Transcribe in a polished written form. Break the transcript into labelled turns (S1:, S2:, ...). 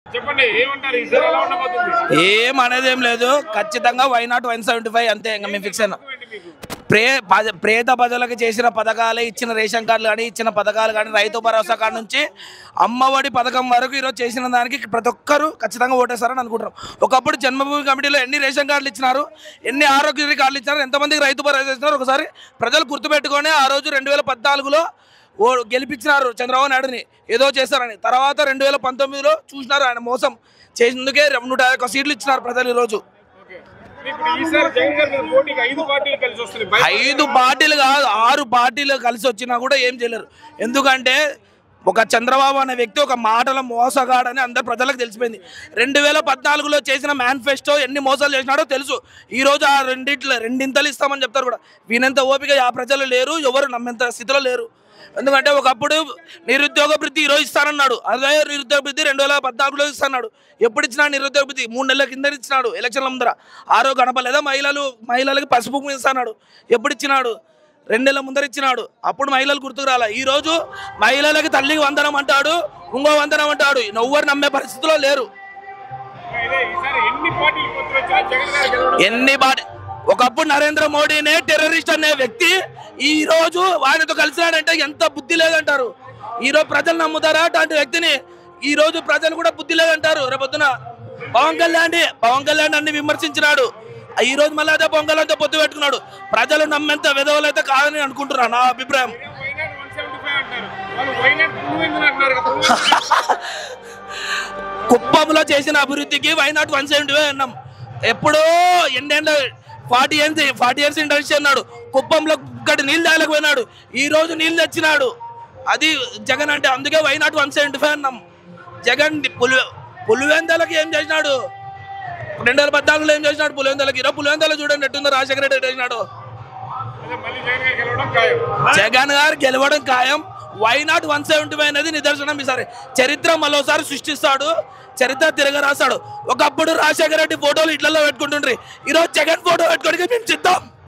S1: చెప్పండి ఏమంటారు ఈసారి ఎలా ఉండబోతుంది?
S2: ఏం అనేది ఏం లేదు, ఖచ్చితంగా వై నాట్ 175 అంతే. ఇంకా మేము ఫిక్స్ అయినా. పేద ప్రజలకు చేసిన పథకాలు, ఇచ్చిన రేషన్ కార్డులు కానీ, ఇచ్చిన పథకాలు కానీ, రైతు భరోసా కాడ నుంచి అమ్మఒడి పథకం వరకు ఈరోజు చేసిన దానికి ప్రతి ఒక్కరు ఖచ్చితంగా ఓటేస్తారని అనుకుంటున్నాం. ఒకప్పుడు జన్మభూమి కమిటీలో ఎన్ని రేషన్ కార్డులు ఇచ్చినారు, ఎన్ని ఆరోగ్యశ్రీ కార్డులు ఇచ్చినారు, ఎంతమందికి రైతు భరోసా ఇచ్చినారు ఒకసారి ప్రజలు గుర్తుపెట్టుకొని ఆ రోజు 2014లో గెలిపించినారు చంద్రబాబు నాయుడుని ఏదో చేస్తారని. తర్వాత 2019లో చూసినారు ఆయన మోసం చేసినందుకే 151 సీట్లు ఇచ్చినారు ప్రజలు. ఈరోజు 5 పార్టీలు కాదు 6 పార్టీలు కలిసి వచ్చినా కూడా ఏం చేయలేరు. ఎందుకంటే ఒక చంద్రబాబు అనే వ్యక్తి ఒక మాటల మోసగాడని అందరు ప్రజలకు తెలిసిపోయింది. 2014లో చేసిన మేనిఫెస్టో ఎన్ని మోసాలు చేసినాడో తెలుసు. ఈరోజు ఆ రెండింతలు ఇస్తామని చెప్తారు కూడా. వీనంత ఓపిక ఆ ప్రజలు లేరు, ఎవరు నమ్మేంత స్థితిలో లేరు. ఎందుకంటే ఒకప్పుడు నిరుద్యోగ భృతి ఈరోజు ఇస్తానన్నాడు, అదే నిరుద్యోగ భృతి 2014లో ఇస్తున్నాడు. ఎప్పుడు ఇచ్చినా నిరుద్యోగ భృతి 3 నెలల కింద ఇచ్చినాడు ఎలక్షన్ల ముందర. ఆరో గణపలేదా మహిళలకు పసుపు ఇస్తున్నాడు, ఎప్పుడు ఇచ్చినాడు? 2 నెలల ముందర ఇచ్చినాడు. అప్పుడు మహిళలు గుర్తుకు రాలా. ఈరోజు మహిళలకి తల్లికి వందనం అంటాడు, ఇంకో వందనం అంటాడు. ఎవ్వరు నమ్మే పరిస్థితిలో లేరు. ఎన్ని పార్టీ ఒకప్పుడు నరేంద్ర మోడీనే టెర్రరిస్ట్ అనే వ్యక్తి ఈ రోజు ఆయనతో కలిసినాడంటే ఎంత బుద్ధి లేదంటారు. ఈరోజు ప్రజలు నమ్ముతారా అటువంటి వ్యక్తిని? ఈ రోజు ప్రజలు కూడా బుద్ధి లేదంటారు. రేపొద్దున పవన్ కళ్యాణ్ అన్ని విమర్శించినాడు. ఈ రోజు మళ్ళీ అదే పవన్ కళ్యాణ్తో పొత్తు పెట్టుకున్నాడు. ప్రజలు నమ్మేంత విధవలైతే కాదని అనుకుంటున్నా, నా అభిప్రాయం. కుప్పంలో చేసిన అభివృద్ధికి వై నాట్ 175 అన్నాం. ఎప్పుడో ఎన్నేళ్ళ 40 ఇయర్స్ ఇండస్ట్రీ అన్నాడు. కుప్పంలో ఇక్కడ నీళ్ళు తేలేకపోయినాడు, ఈ రోజు నీళ్ళు తెచ్చినాడు. అది జగన్ అంటే. అందుకే వై నాట్ 175 అన్నాం. జగన్ పులివెందలకి ఏం చేసినాడు? 2014లో ఏం చేసినాడు పులివెందలకి? ఈరోజు పులివెందల చూడండి ఎట్టుందో. రాజశేఖర రెడ్డి చేసినాడు. జగన్ గారు గెలవడం ఖాయం. వై నాట్ 175 అనేది నిదర్శనం. ఈసారి చరిత్ర మరోసారి సృష్టిస్తాడు, చరిత్ర తిరగరాస్తాడు. ఒకప్పుడు రాజశేఖర రెడ్డి ఫోటోలు ఇళ్లలో పెట్టుకుంటుండ్రి, ఈరోజు జగన్ ఫోటో పెట్టుకోవడానికి మేము సిద్ధం.